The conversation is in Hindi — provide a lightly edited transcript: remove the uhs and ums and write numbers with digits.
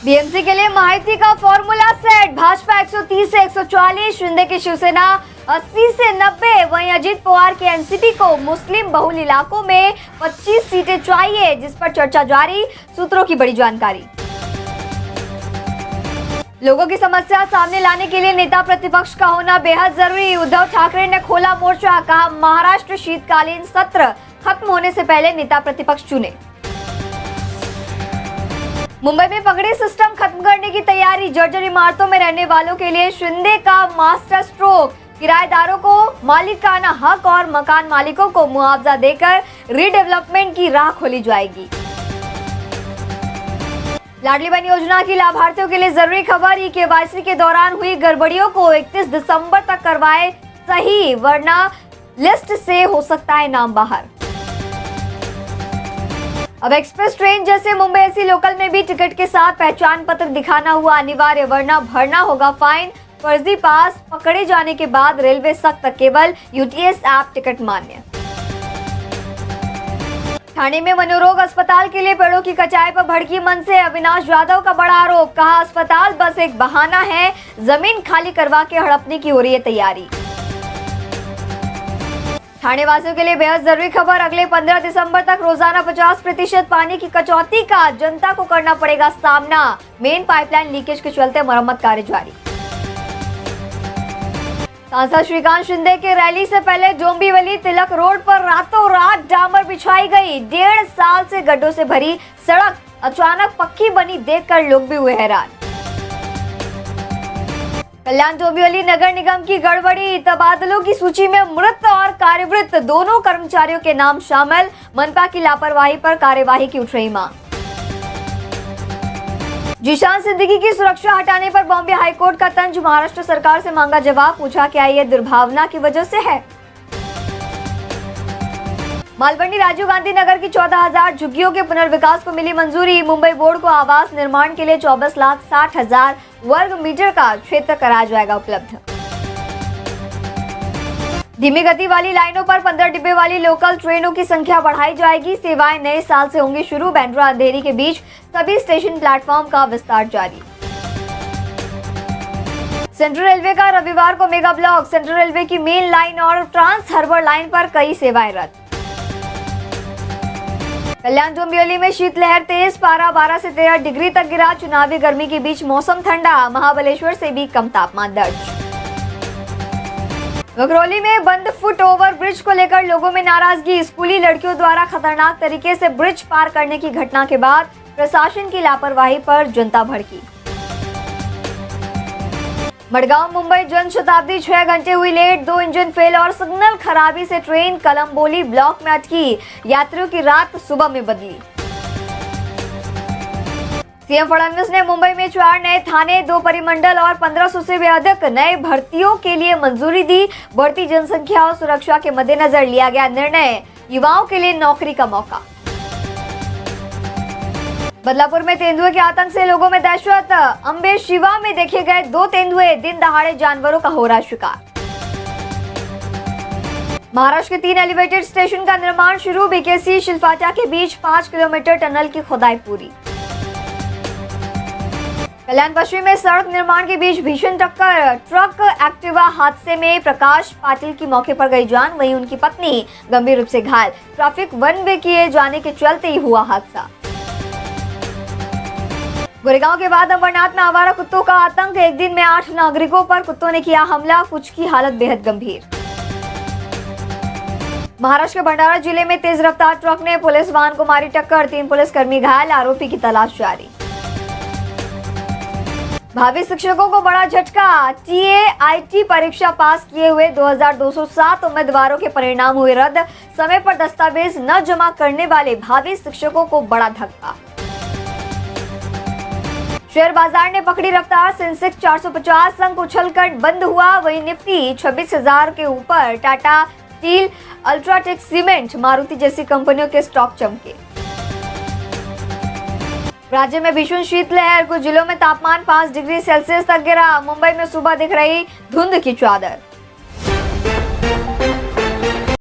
बीएमसी के लिए महायुति का फॉर्मूला सेट। भाजपा 130 से 140, शिंदे की शिवसेना 80 से 90। वहीं अजीत पवार के एनसीपी को मुस्लिम बहुल इलाकों में 25 सीटें चाहिए, जिस पर चर्चा जारी। सूत्रों की बड़ी जानकारी। लोगों की समस्या सामने लाने के लिए नेता प्रतिपक्ष का होना बेहद जरूरी। उद्धव ठाकरे ने खोला मोर्चा, कहा महाराष्ट्र शीतकालीन सत्र खत्म होने से पहले नेता प्रतिपक्ष चुने। मुंबई में पगड़ी सिस्टम खत्म करने की तैयारी। जर्जर इमारतों में रहने वालों के लिए शिंदे का मास्टर स्ट्रोक। किराएदारों को मालिकाना हक और मकान मालिकों को मुआवजा देकर रीडेवलपमेंट की राह खोली जाएगी। लाडली बहन योजना की लाभार्थियों के लिए जरूरी खबर। केवाईसी के दौरान हुई गड़बड़ियों को 31 दिसंबर तक करवाए सही, वरना लिस्ट से हो सकता है नाम बाहर। अब एक्सप्रेस ट्रेन जैसे मुंबई एसी लोकल में भी टिकट के साथ पहचान पत्र दिखाना हुआ अनिवार्य, वरना भरना होगा फाइन। फर्जी पास पकड़े जाने के बाद रेलवे सख्त, केवल यूटीएस ऐप टिकट मान्य। ठाणे में मनोरोग अस्पताल के लिए पेड़ों की कटाई पर भड़की मनसे। अविनाश यादव का बड़ा आरोप, कहा अस्पताल बस एक बहाना है, जमीन खाली करवा के हड़पने की हो रही है तैयारी। ठाणे वासियों के लिए बेहद जरूरी खबर। अगले 15 दिसंबर तक रोजाना 50% पानी की कटौती का जनता को करना पड़ेगा सामना। मेन पाइपलाइन लीकेज के चलते मरम्मत कार्य जारी। सांसद श्रीकांत शिंदे के रैली से पहले डोंबिवली तिलक रोड पर रातों रात डामर बिछाई गई। 1.5 साल से गड्ढों से भरी सड़क अचानक पक्की बनी, देखकर लोग भी हुए हैरान। कल्याण डोंबिवली नगर निगम की गड़बड़ी। तबादलों की सूची में मृत और कार्यवृत्त दोनों कर्मचारियों के नाम शामिल। मनपा की लापरवाही पर कार्यवाही की उठ रही मांग। जीशान सिद्दीकी की सुरक्षा हटाने पर बॉम्बे हाईकोर्ट का तंज। महाराष्ट्र सरकार से मांगा जवाब, पूछा क्या ये दुर्भावना की वजह से है। मालवनी राजीव गांधी नगर की 14,000 झुग्गियों के पुनर्विकास को मिली मंजूरी। मुंबई बोर्ड को आवास निर्माण के लिए 24,60,000 वर्ग मीटर का क्षेत्र कराया जाएगा उपलब्ध। धीमी गति वाली लाइनों पर 15 डिब्बे वाली लोकल ट्रेनों की संख्या बढ़ाई जाएगी। सेवाएं नए साल से होंगी शुरू। बांद्रा अंधेरी के बीच सभी स्टेशन प्लेटफॉर्म का विस्तार जारी। सेंट्रल रेलवे का रविवार को मेगा ब्लॉक। सेंट्रल रेलवे की मेन लाइन और ट्रांस हार्बर लाइन पर कई सेवाएं रद्द। कल्याण डोंबिवली में शीतलहर तेज, पारा 12 से 13 डिग्री तक गिरा। चुनावी गर्मी के बीच मौसम ठंडा। महाबलेश्वर से भी कम तापमान दर्ज। गगरौली में बंद फुट ओवर ब्रिज को लेकर लोगों में नाराजगी। स्कूली लड़कियों द्वारा खतरनाक तरीके से ब्रिज पार करने की घटना के बाद प्रशासन की लापरवाही पर जनता भड़की। मडगांव मुंबई जन शताब्दी 6 घंटे हुई लेट। 2 इंजन फेल और सिग्नल खराबी से ट्रेन कलम्बोली ब्लॉक में अटकी। यात्रियों की रात सुबह में बदली। सीएम फडणवीस ने मुंबई में 4 नए थाने, 2 परिमंडल और 1500 से भी अधिक नए भर्तियों के लिए मंजूरी दी। बढ़ती जनसंख्या और सुरक्षा के मद्देनजर लिया गया निर्णय। युवाओं के लिए नौकरी का मौका। बदलापुर में तेंदुए के आतंक से लोगों में दहशत। अंबे शिवा में देखे गए 2 तेंदुए। दिन दहाड़े जानवरों का हो रहा शिकार। महाराष्ट्र के 3 एलिवेटेड स्टेशन का निर्माण शुरू। बीकेसी शिलफाटा के बीच 5 किलोमीटर टनल की खुदाई पूरी। कल्याण पश्चिम में सड़क निर्माण के बीच भीषण टक्कर। ट्रक एक्टिवा हादसे में प्रकाश पाटिल की मौके पर गई जान, वहीं उनकी पत्नी गंभीर रूप से घायल। ट्रैफिक वन वे किए जाने के चलते ही हुआ हादसा। गोरेगांव के बाद अमरनाथ में आवारा कुत्तों का आतंक। एक दिन में 8 नागरिकों पर कुत्तों ने किया हमला, कुछ की हालत बेहद गंभीर। महाराष्ट्र के भंडारा जिले में तेज रफ्तार ट्रक ने पुलिस वाहन को मारी टक्कर। 3 पुलिसकर्मी घायल, आरोपी की तलाश जारी। भावी शिक्षकों को बड़ा झटका। टीएआईटी परीक्षा पास किए हुए 2207 उम्मीदवारों के परिणाम हुए रद्द। समय पर दस्तावेज न जमा करने वाले भावी शिक्षकों को बड़ा धक्का। शेयर बाजार ने पकड़ी रफ्तार। सेंसेक्स 450 अंक उछलकर बंद हुआ। वहीं निफ्टी 26,000 के ऊपर। Tata steel, UltraTech cement, Maruti जैसी कंपनियों के स्टॉक चमके। राज्य में भीषण शीतलहर। कुछ जिलों में तापमान 5 डिग्री सेल्सियस तक गिरा। मुंबई में सुबह दिख रही धुंध की चादर।